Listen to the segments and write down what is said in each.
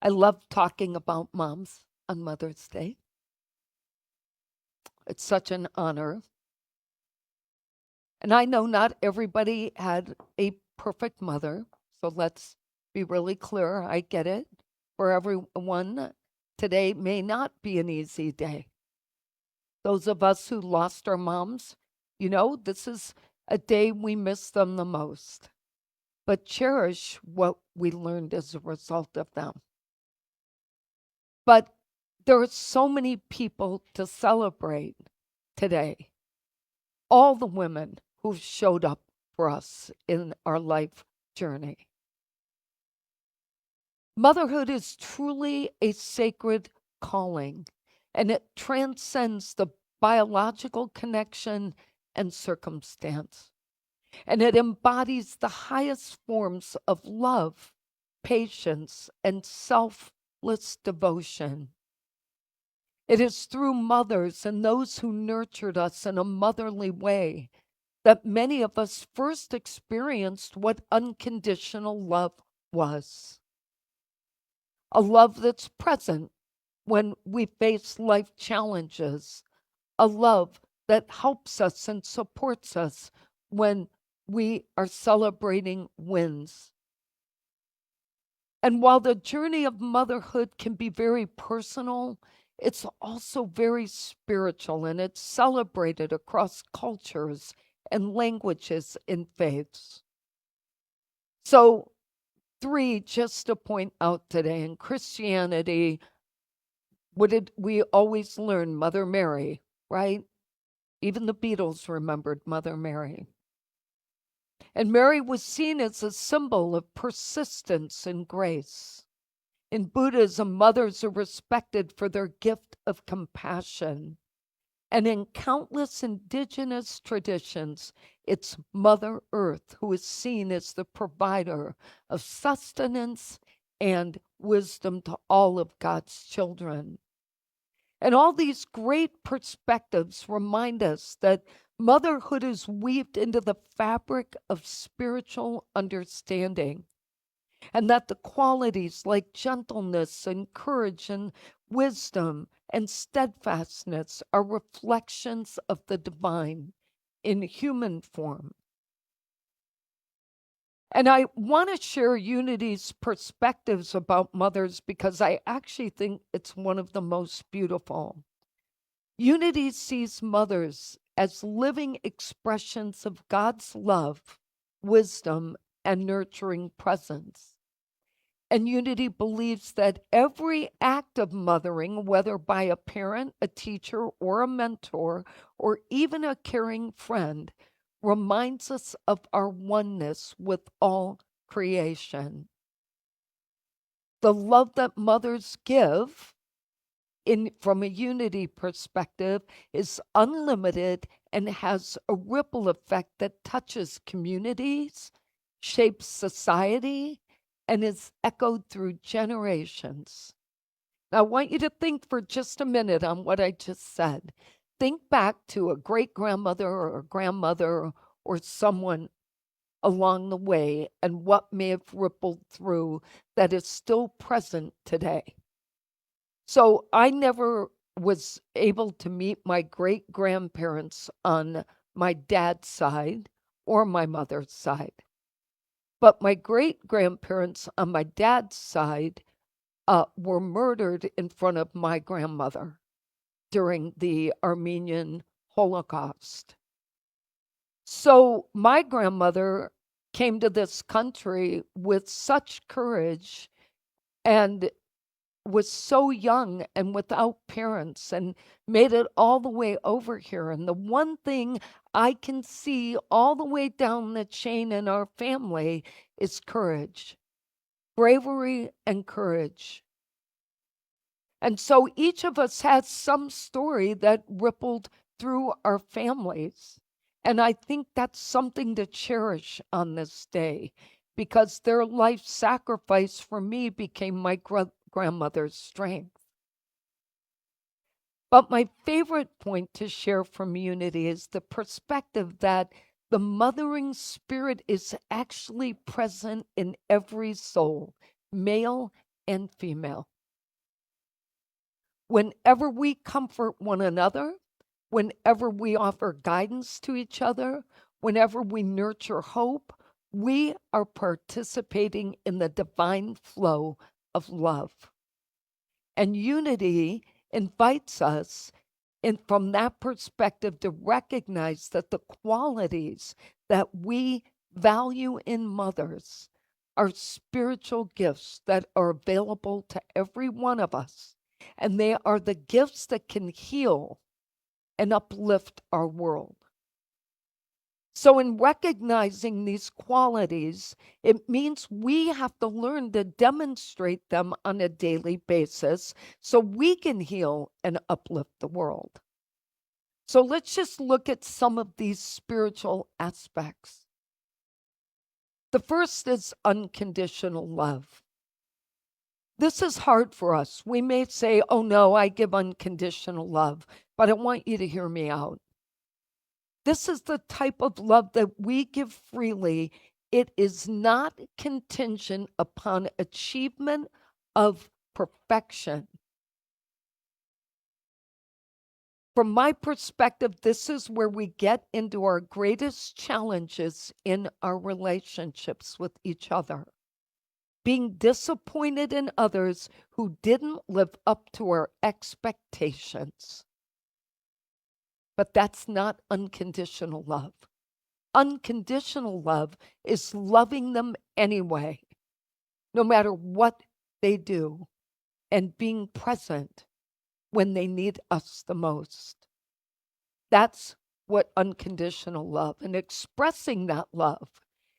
I love talking about moms on Mother's Day. It's such an honor. And I know not everybody had a perfect mother, so let's be really clear. I get it. For everyone, today may not be an easy day. Those of us who lost our moms, this is a day we miss them the most. But cherish what we learned as a result of them. But there are so many people to celebrate today. All the women who showed up for us in our life journey. Motherhood is truly a sacred calling, and it transcends the biological connection and circumstance. And it embodies the highest forms of love, patience, and selfless devotion. It is through mothers and those who nurtured us in a motherly way that many of us first experienced what unconditional love was. A love that's present when we face life challenges, a love that helps us and supports us when we are celebrating wins. And while the journey of motherhood can be very personal, it's also very spiritual, and it's celebrated across cultures and languages and faiths. So, three just to point out today in Christianity, what did we always learn? Mother Mary, right? Even the Beatles remembered Mother Mary. And Mary was seen as a symbol of persistence and grace. In Buddhism, mothers are respected for their gift of compassion. And in countless indigenous traditions, it's Mother Earth who is seen as the provider of sustenance and wisdom to all of God's children. And all these great perspectives remind us that motherhood is weaved into the fabric of spiritual understanding, and that the qualities like gentleness and courage and wisdom and steadfastness are reflections of the divine in human form. And I want to share Unity's perspectives about mothers because I actually think it's one of the most beautiful. Unity sees mothers as living expressions of God's love, wisdom, and nurturing presence. And Unity believes that every act of mothering, whether by a parent, a teacher, or a mentor, or even a caring friend, reminds us of our oneness with all creation. The love that mothers give, from a Unity perspective, is unlimited and has a ripple effect that touches communities, shapes society, and is echoed through generations. Now, I want you to think for just a minute on what I just said. Think back to a great grandmother or a grandmother or someone along the way and what may have rippled through that is still present today. So I never was able to meet my great grandparents on my dad's side or my mother's side. But my great grandparents on my dad's side were murdered in front of my grandmother during the Armenian Holocaust. So my grandmother came to this country with such courage and was so young and without parents and made it all the way over here. And the one thing I can see all the way down the chain in our family is courage, bravery, and courage. And so each of us has some story that rippled through our families. And I think that's something to cherish on this day because their life sacrifice for me became my grandmother's strength. But my favorite point to share from Unity is the perspective that the mothering spirit is actually present in every soul, male and female. Whenever we comfort one another, whenever we offer guidance to each other, whenever we nurture hope, we are participating in the divine flow of love. And unity invites us, and from that perspective, to recognize that the qualities that we value in mothers are spiritual gifts that are available to every one of us. And they are the gifts that can heal and uplift our world. So, in recognizing these qualities, it means we have to learn to demonstrate them on a daily basis so we can heal and uplift the world. So, let's just look at some of these spiritual aspects. The first is unconditional love. This is hard for us. We may say, oh no, I give unconditional love, but I want you to hear me out. This is the type of love that we give freely. It is not contingent upon achievement of perfection. From my perspective, this is where we get into our greatest challenges in our relationships with each other. Being disappointed in others who didn't live up to our expectations. But that's not unconditional love. Unconditional love is loving them anyway, no matter what they do, and being present when they need us the most. That's what unconditional love, and expressing that love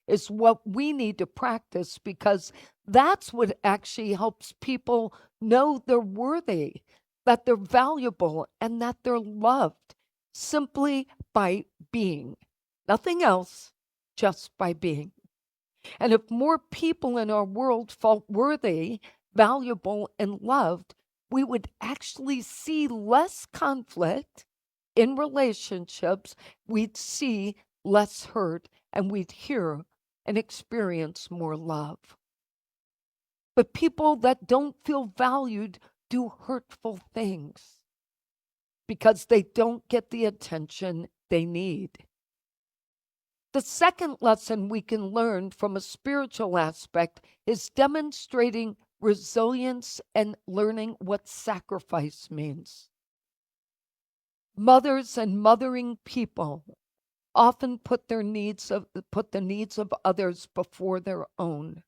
is what we need to practice, because that's what actually helps people know they're worthy, that they're valuable, and that they're loved simply by being. Nothing else, just by being. And if more people in our world felt worthy, valuable, and loved, we would actually see less conflict in relationships. We'd see less hurt, and we'd hear and experience more love. But people that don't feel valued do hurtful things because they don't get the attention they need. The second lesson we can learn from a spiritual aspect is demonstrating resilience and learning what sacrifice means. Mothers and mothering people often put the needs of others before their own.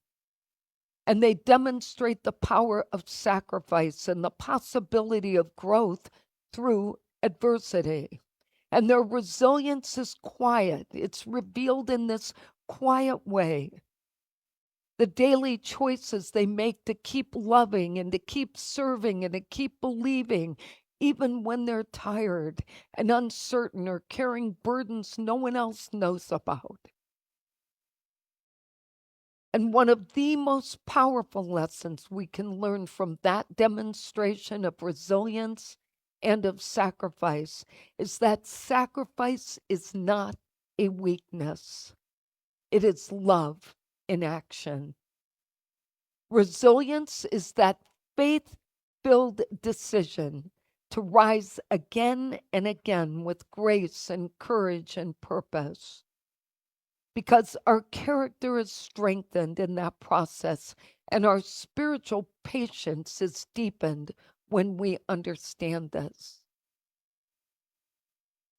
And they demonstrate the power of sacrifice and the possibility of growth through adversity. And their resilience is quiet. It's revealed in this quiet way. The daily choices they make to keep loving and to keep serving and to keep believing, even when they're tired and uncertain or carrying burdens no one else knows about. And one of the most powerful lessons we can learn from that demonstration of resilience and of sacrifice is that sacrifice is not a weakness. It is love in action. Resilience is that faith-filled decision to rise again and again with grace and courage and purpose. Because our character is strengthened in that process, and our spiritual patience is deepened when we understand this.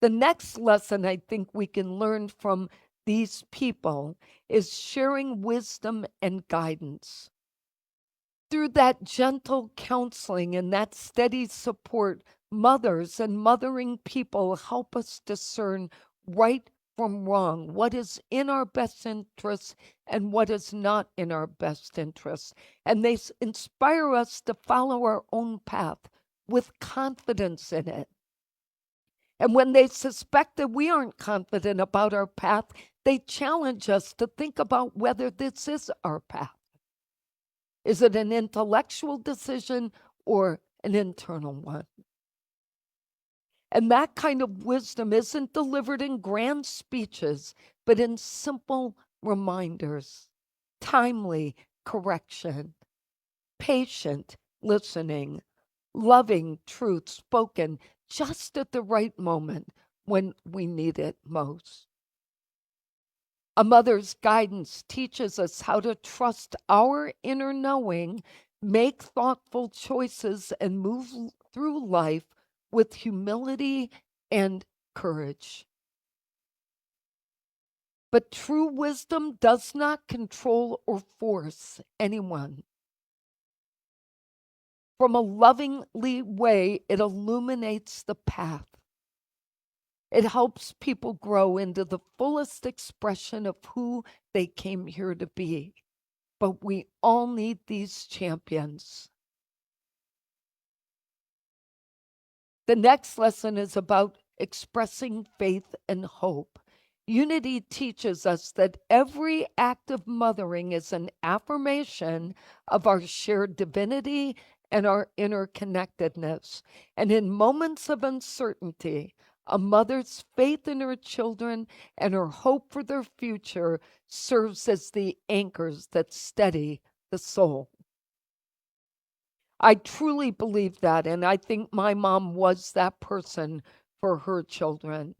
The next lesson I think we can learn from these people is sharing wisdom and guidance. Through that gentle counseling and that steady support, mothers and mothering people help us discern right from wrong, what is in our best interest and what is not in our best interest. And they inspire us to follow our own path with confidence in it. And when they suspect that we aren't confident about our path, they challenge us to think about whether this is our path. Is it an intellectual decision or an internal one? And that kind of wisdom isn't delivered in grand speeches, but in simple reminders, timely correction. patient listening, loving truth spoken just at the right moment when we need it most. A mother's guidance teaches us how to trust our inner knowing, make thoughtful choices, and move through life with humility and courage. But true wisdom does not control or force anyone. From a lovingly way, it illuminates the path. It helps people grow into the fullest expression of who they came here to be. But we all need these champions. The next lesson is about expressing faith and hope. Unity teaches us that every act of mothering is an affirmation of our shared divinity and our interconnectedness. And in moments of uncertainty, a mother's faith in her children and her hope for their future serves as the anchors that steady the soul. I truly believe that, and I think my mom was that person for her children.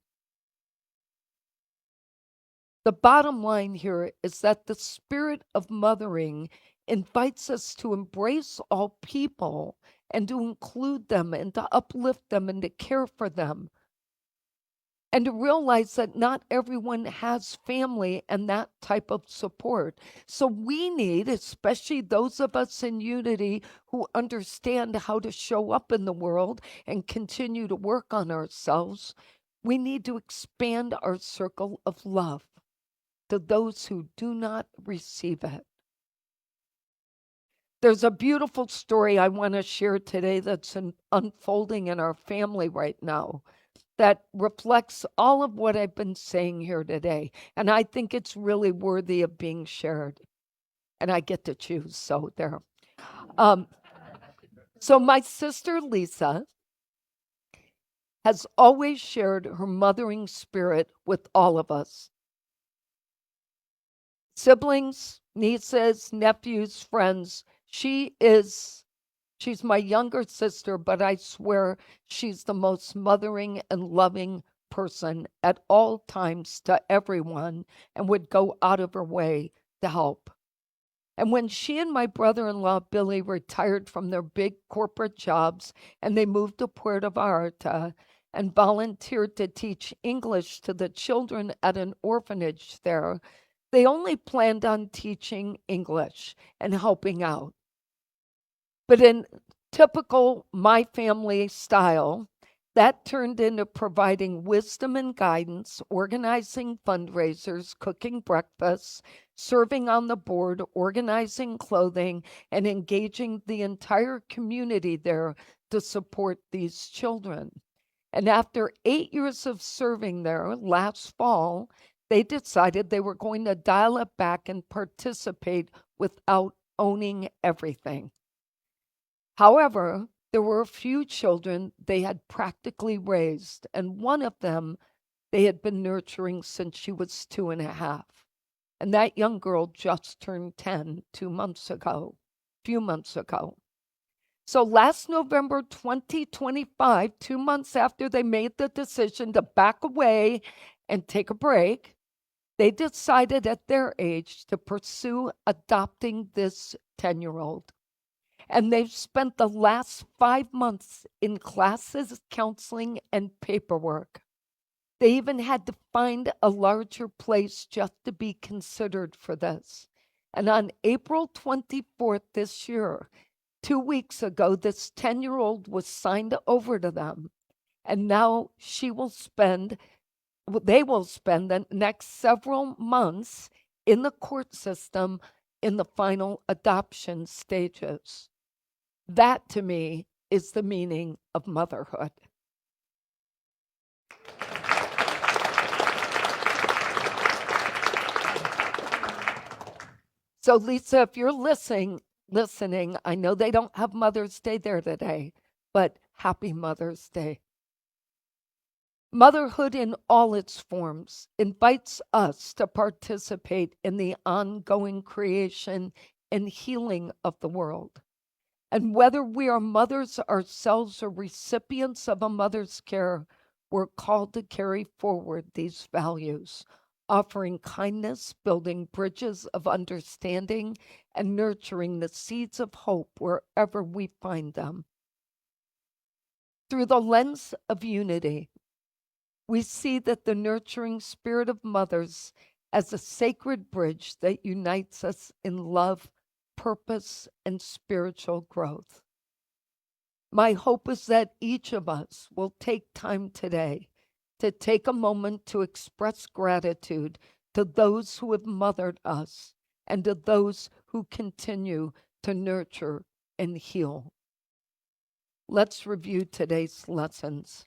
The bottom line here is that the spirit of mothering invites us to embrace all people and to include them and to uplift them and to care for them. And to realize that not everyone has family and that type of support. So we need, especially those of us in Unity who understand how to show up in the world and continue to work on ourselves, we need to expand our circle of love to those who do not receive it. There's a beautiful story I want to share today that's unfolding in our family right now that reflects all of what I've been saying here today. And I think it's really worthy of being shared. And I get to choose, so there. Um, so my sister Lisa has always shared her mothering spirit with all of us. Siblings, nieces, nephews, friends. She's my younger sister, but I swear she's the most mothering and loving person at all times to everyone and would go out of her way to help. And when she and my brother-in-law Billy retired from their big corporate jobs and they moved to Puerto Vallarta and volunteered to teach English to the children at an orphanage there, they only planned on teaching English and helping out. But in typical my family style, that turned into providing wisdom and guidance, organizing fundraisers, cooking breakfasts, serving on the board, organizing clothing, and engaging the entire community there to support these children. And after 8 years of serving there last fall, they decided they were going to dial it back and participate without owning everything. However, there were a few children they had practically raised, and one of them they had been nurturing since she was 2.5. And that young girl just turned 10 few months ago. So last November 2025, 2 months after they made the decision to back away and take a break, they decided at their age to pursue adopting this 10-year-old. And they've spent the last 5 months in classes, counseling, and paperwork. They even had to find a larger place just to be considered for this. And on April 24th this year, 2 weeks ago, this 10-year-old was signed over to them. And now they will spend the next several months in the court system in the final adoption stages. That, to me, is the meaning of motherhood. So, Lisa, if you're listening, I know they don't have Mother's Day there today, but happy Mother's Day. Motherhood in all its forms invites us to participate in the ongoing creation and healing of the world. And whether we are mothers ourselves or recipients of a mother's care, we're called to carry forward these values, offering kindness, building bridges of understanding, and nurturing the seeds of hope wherever we find them. Through the lens of unity, we see that the nurturing spirit of mothers as a sacred bridge that unites us in love, purpose, and spiritual growth. My hope is that each of us will take time today to take a moment to express gratitude to those who have mothered us and to those who continue to nurture and heal. Let's review today's lessons.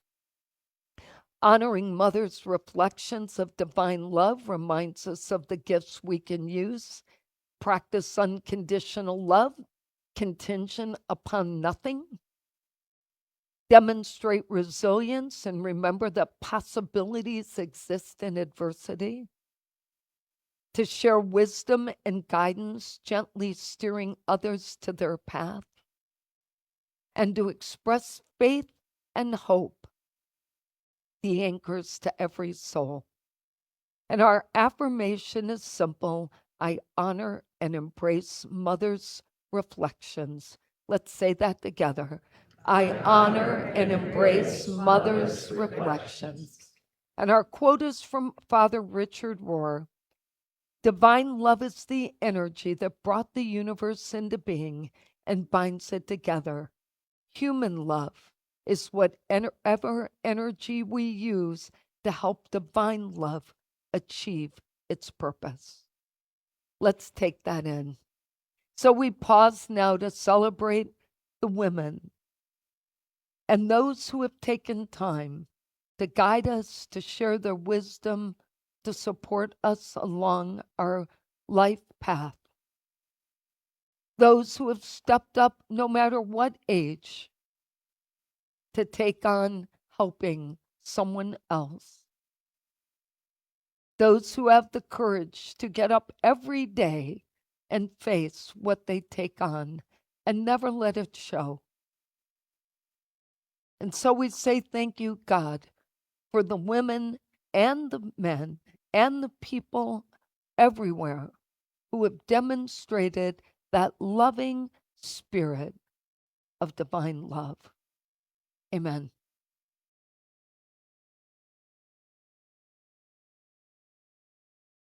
Honoring Mother's reflections of divine love reminds us of the gifts we can use. Practice unconditional love, contingent upon nothing. Demonstrate resilience and remember that possibilities exist in adversity. To share wisdom and guidance, gently steering others to their path. And to express faith and hope, the anchors to every soul. And our affirmation is simple: I honor and embrace Mother's reflections. Let's say that together. I honor and embrace Mother's reflections. And our quote is from Father Richard Rohr. Divine love is the energy that brought the universe into being and binds it together. Human love is whatever energy we use to help divine love achieve its purpose. Let's take that in. So we pause now to celebrate the women and those who have taken time to guide us, to share their wisdom, to support us along our life path. Those who have stepped up no matter what age to take on helping someone else. Those who have the courage to get up every day and face what they take on and never let it show. And so we say thank you, God, for the women and the men and the people everywhere who have demonstrated that loving spirit of divine love. Amen.